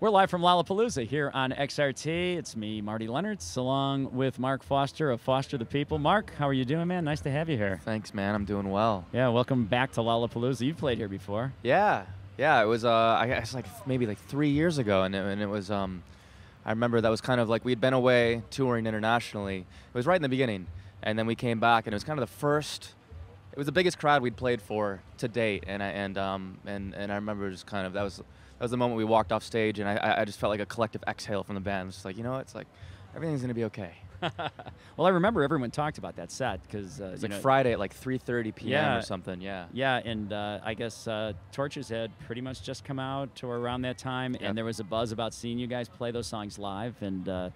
We're live from Lollapalooza here on XRT. It's me, Marty Leonards, along with Mark Foster of Foster the People. Mark, how are you doing, man? Nice to have you here. Thanks, man. I'm doing well. Yeah, welcome back to Lollapalooza. You've played here before. Yeah. It was I guess maybe 3 years ago, and it was I remember that was kind of like we'd been away touring internationally. It was right in the beginning, and then we came back, and it was kind of the first. It was the biggest crowd we'd played for to date, and I remember just kind of that was the moment we walked off stage, and I just felt like a collective exhale from the band. It's like, it's like everything's gonna be okay. Well, I remember everyone talked about that set because it's like Friday at like 3:30 p.m. or something. Yeah. Yeah, and I guess Torches had pretty much just come out or around that time, Yep. and there was a buzz about seeing you guys play those songs live, and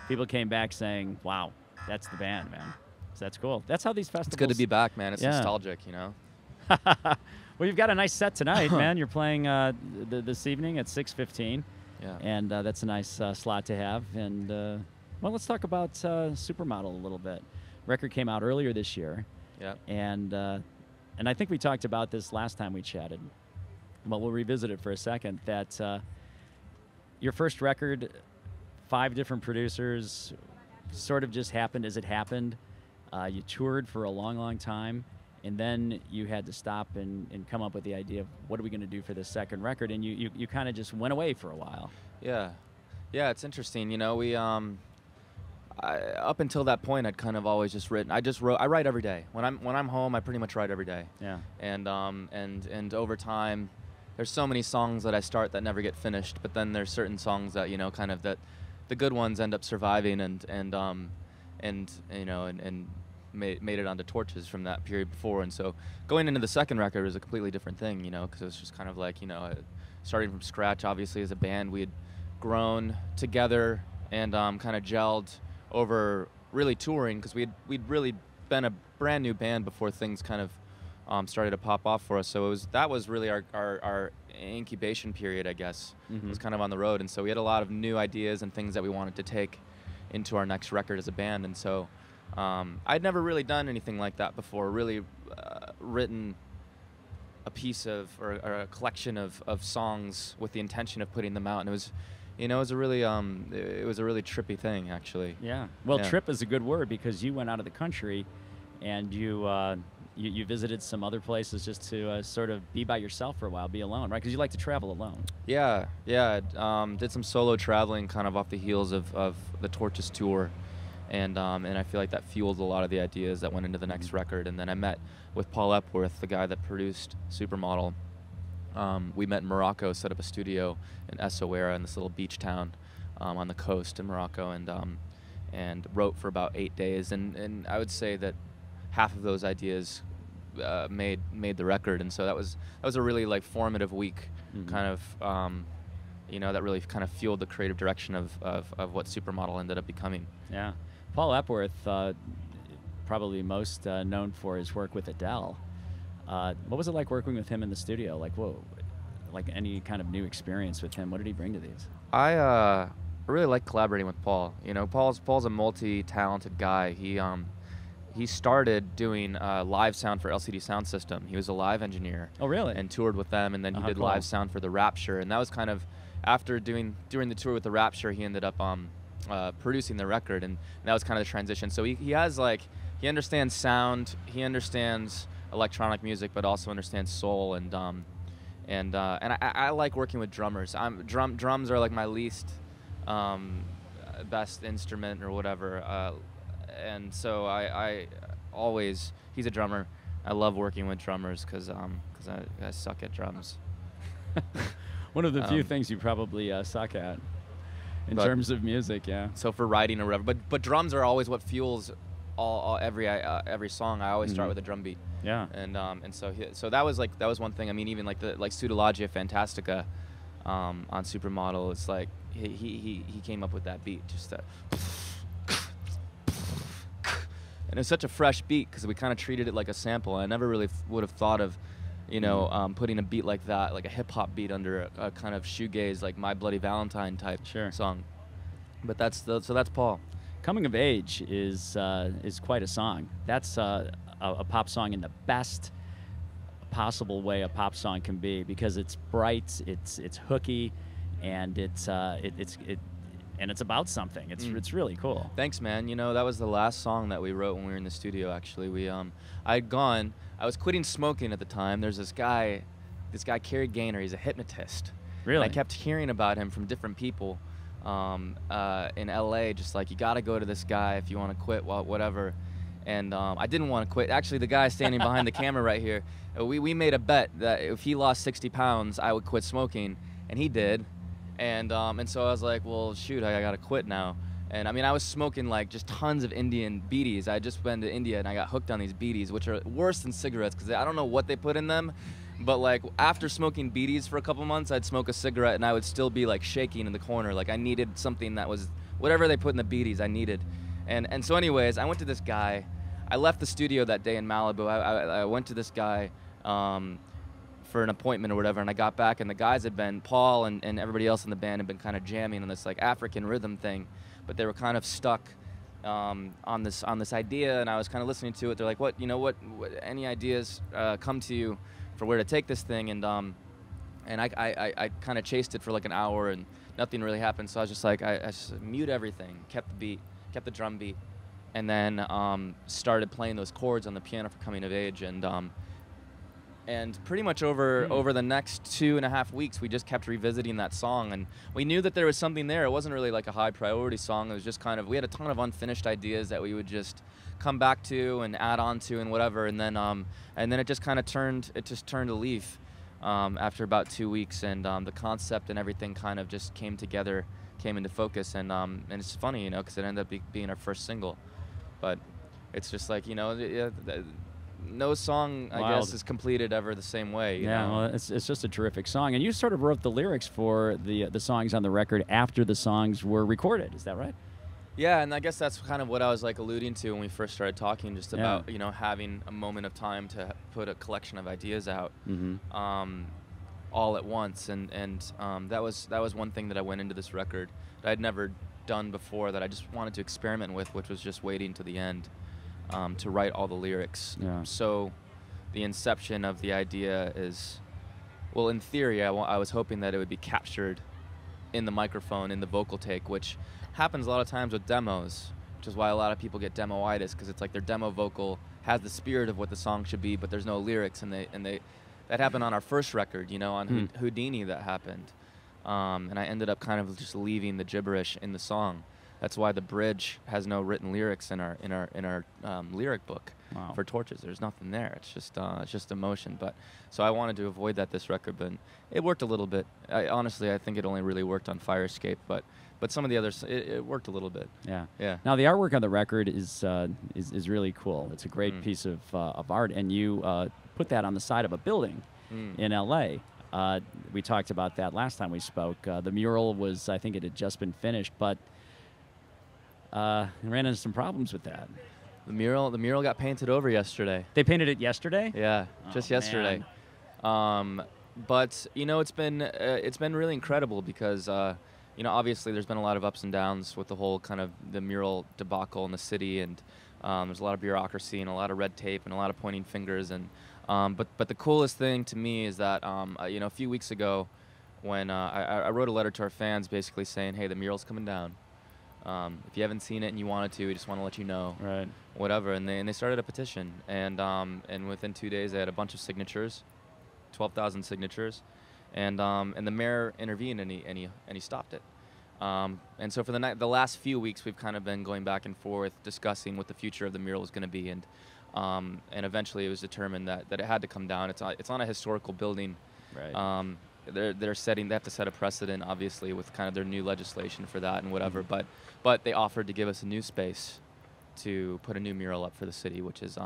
people came back saying, "Wow, that's the band, man." So that's cool. That's how these festivals. It's good to be back, man. It's Yeah. nostalgic, Well, you've got a nice set tonight, man. You're playing this evening at 6:15. Yeah. And that's a nice slot to have. And, well, let's talk about Supermodel a little bit. Record came out earlier this year. Yeah. And I think we talked about this last time we chatted. But we'll revisit it for a second. That your first record, 5 different producers, sort of just happened as it happened. You toured for a long, long time. And then you had to stop and come up with the idea of what are we going to do for this second record, and you kind of just went away for a while. Yeah, it's interesting. We up until that point, I'd kind of always just written. I write every day. When I'm home, I pretty much write every day. Yeah. And over time, there's so many songs that I start that never get finished. But then there's certain songs that kind of that the good ones end up surviving and made it onto Torches from that period before. And so going into the second record was a completely different thing, because it was just kind of like, starting from scratch. Obviously, as a band, we had grown together and kind of gelled over really touring, because we'd really been a brand new band before things kind of started to pop off for us. So that was really our incubation period, I guess. Mm-hmm. It was kind of on the road, and so we had a lot of new ideas and things that we wanted to take into our next record as a band. And so I'd never really done anything like that before, really written a piece of or a collection of songs with the intention of putting them out, and it was a really trippy thing, actually. Yeah. Well, Yeah. Trip is a good word, because you went out of the country and you visited some other places just to sort of be by yourself for a while, be alone, right? Because you like to travel alone. Yeah. Did some solo traveling kind of off the heels of the Torches tour. And I feel like that fueled a lot of the ideas that went into the next record. And then I met with Paul Epworth, the guy that produced Supermodel. We met in Morocco, set up a studio in Essaouira, in this little beach town on the coast in Morocco, and wrote for about 8 days. And I would say that half of those ideas made the record. And so that was a really like formative week, Mm-hmm. kind of. That really kind of fueled the creative direction of what Supermodel ended up becoming. Yeah. Paul Epworth, probably most known for his work with Adele. What was it like working with him in the studio? Like any kind of new experience with him? What did he bring to these? I really like collaborating with Paul. Paul's a multi-talented guy. He started doing live sound for LCD Sound System. He was a live engineer. Oh, really? And toured with them, and then he did cool. live sound for the Rapture. And that was kind of after during the tour with the Rapture, he ended up producing the record, and that was kind of the transition. So he understands sound, he understands electronic music, but also understands soul, and I like working with drummers. Drums are like my least best instrument or whatever, and so I always, he's a drummer. I love working with drummers because I suck at drums. One of the few things you probably suck at in terms of music, yeah. So for writing or whatever, but drums are always what fuels every song. I always start with a drum beat. Yeah. And so that was one thing. I mean, even like Pseudologia Fantastica on Supermodel, it's like he came up with that beat, just that. And it's such a fresh beat because we kind of treated it like a sample. I never really would have thought of, putting a beat like that, like a hip hop beat, under a kind of shoegaze, like My Bloody Valentine type song. But that's Paul. Coming of Age is quite a song. That's a pop song in the best possible way a pop song can be, because it's bright, it's hooky, and it's about something. It's really cool. Thanks, man. You know, that was the last song that we wrote when we were in the studio. Actually, I was quitting smoking at the time. There's this guy Kerry Gaynor. He's a hypnotist. Really? And I kept hearing about him from different people in LA, just like, you got to go to this guy if you want to quit, whatever. And I didn't want to quit. Actually, the guy standing behind the camera right here, we made a bet that if he lost 60 pounds, I would quit smoking, and he did. And so I was like, well, shoot, I got to quit now. And I mean, I was smoking like just tons of Indian beedies. I had just been to India and I got hooked on these beedies, which are worse than cigarettes because I don't know what they put in them. But like after smoking beedies for a couple months, I'd smoke a cigarette and I would still be like shaking in the corner. Like I needed something that was whatever they put in the beedies, I needed. And so anyways, I went to this guy. I left the studio that day in Malibu. I went to this guy for an appointment or whatever, and I got back, and the guys had been, Paul and everybody else in the band had been kind of jamming on this like African rhythm thing, but they were kind of stuck on this idea, and I was kind of listening to it. They're like, what any ideas come to you for where to take this thing? And I kind of chased it for like an hour, and nothing really happened. So I was just like, I just mute everything, kept the beat, kept the drum beat, and then started playing those chords on the piano for Coming of Age, and pretty much over the next 2.5 weeks, we just kept revisiting that song, and we knew that there was something there. It wasn't really like a high priority song. It was just kind of, we had a ton of unfinished ideas that we would just come back to and add on to and whatever, and then it just kind of turned a leaf after about 2 weeks, and the concept and everything kind of just came together, came into focus, and it's funny, you know, because it ended up being our first single, but it's just like, you know, no song, I guess, is completed ever the same way. You know? Well, it's just a terrific song. And you sort of wrote the lyrics for the songs on the record after the songs were recorded. Is that right? Yeah, and I guess that's kind of what I was like alluding to when we first started talking, just about, you know, having a moment of time to put a collection of ideas out all at once. And that was one thing that I went into this record that I'd never done before, that I just wanted to experiment with, which was just waiting to the end. To write all the lyrics. Yeah. So the inception of the idea is, well, in theory, I was hoping that it would be captured in the microphone, in the vocal take, which happens a lot of times with demos, which is why a lot of people get demo-itis, because it's like their demo vocal has the spirit of what the song should be, but there's no lyrics, and that happened on our first record, you know, on Houdini, that happened. And I ended up kind of just leaving the gibberish in the song. That's why the bridge has no written lyrics in our lyric book for Torches. There's nothing there. It's just emotion. But so I wanted to avoid that this record, but it worked a little bit. Honestly, I think it only really worked on Fire Escape, but some of the others, it worked a little bit. Yeah. Yeah. Now the artwork on the record is really cool. It's a great piece of art, and you put that on the side of a building in L.A. We talked about that last time we spoke. The mural was, I think it had just been finished, but ran into some problems with that. The mural got painted over yesterday. They painted it yesterday? Yeah, just yesterday. But you know, it's been really incredible because you know, obviously there's been a lot of ups and downs with the whole kind of the mural debacle in the city, and there's a lot of bureaucracy and a lot of red tape and a lot of pointing fingers, and but the coolest thing to me is that you know, a few weeks ago when I wrote a letter to our fans basically saying, hey, the mural's coming down. If you haven't seen it and you wanted to, we just want to let you know, right? Whatever, and they started a petition, and within 2 days they had a bunch of signatures, 12,000 signatures, and the mayor intervened and he stopped it, and so for the last few weeks we've kind of been going back and forth discussing what the future of the mural is going to be, and eventually it was determined that it had to come down. It's on a historical building, right? They have to set a precedent, obviously, with kind of their new legislation for that and whatever. But they offered to give us a new space to put a new mural up for the city, which is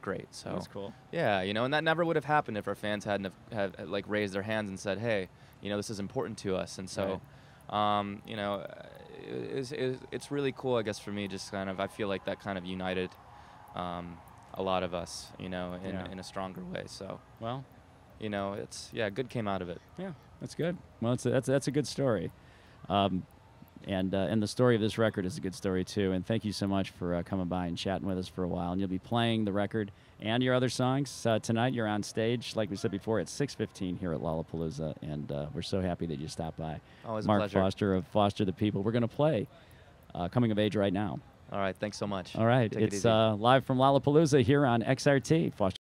great. So that's cool. Yeah, you know, and that never would have happened if our fans hadn't have like raised their hands and said, hey, you know, this is important to us. And so, right. You know, it's really cool, I guess, for me. Just kind of, I feel like that kind of united a lot of us, you know, in a stronger way. So well. You know, good came out of it. Yeah, that's good. Well, that's a good story. And And the story of this record is a good story, too. And thank you so much for coming by and chatting with us for a while. And you'll be playing the record and your other songs tonight. You're on stage, like we said before, at 6:15 here at Lollapalooza. And we're so happy that you stopped by. Always a Mark pleasure. Foster of Foster the People. We're going to play Coming of Age right now. All right. Thanks so much. All right. Take it It's easy. live from Lollapalooza here on XRT. Foster